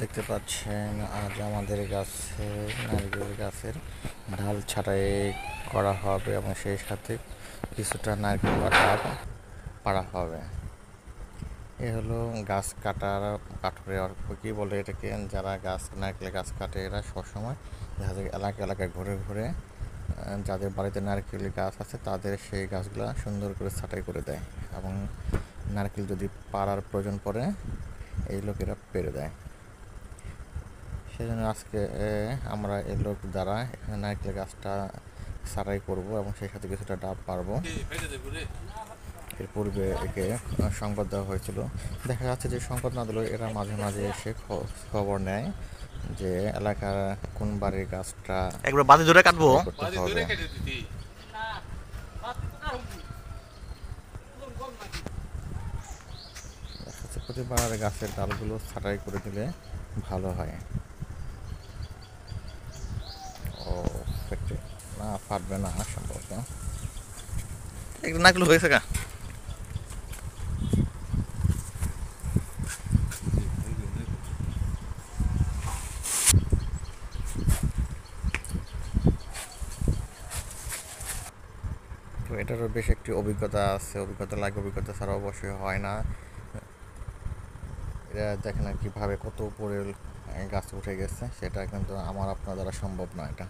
দেখতে পাচ্ছেন আজ আমাদের গাছে নারকেল গাছের ডাল ছাঁটাই করা হবে এবং সেই সাথে কিছুটা নারকেল পাতা পাড়া হবে। এ হলো গাছ কাটার কাঠুরে অর্থ কি বলে এটাকে, যারা গাছ নারকেল গাছ কাটে এরা সবসময় দেখা যায় এলাকা এলাকায় ঘুরে ঘুরে যাদের বাড়িতে নারকেল গাছ আছে তাদের সেই গাছগুলো সুন্দর করে ছাঁটাই করে দেয় এবং নারকেল যদি পাড়ার প্রয়োজন পড়ে এই লোকেরা পেরে দেয়। সেজন্য আজকে আমরা এই লোক দ্বারা এখানে নারকেল গাছটা ছাঁটাই করব এবং সেই সাথে কিছুটা ডাব পারবো। এর পূর্বে একে সংবাদ দেওয়া হয়েছিল, দেখা যাচ্ছে যে সংবাদ না দিলেও এরা মাঝে মাঝে এসে খবর নেয় যে এলাকার কোন বাড়ির গাছটা একবার বাতি ধরে কাটবো। করতে হবে। প্রতিবার গাছের ডালগুলো ছাঁটাই করে দিলে ভালো হয়। ও ফেটে না, ফাটবে না সম্ভবত। একটু নারকেল হয়েছে গা। তো এটারও বেশ একটি অভিজ্ঞতা আছে, অভিজ্ঞতা লাগে, অভিজ্ঞতা ছাড়া অবশ্যই হয় না। এরা দেখে না কীভাবে কত উপরে গাছ উঠে গেছে, সেটা কিন্তু আমার আপনার দ্বারা সম্ভব না এটা।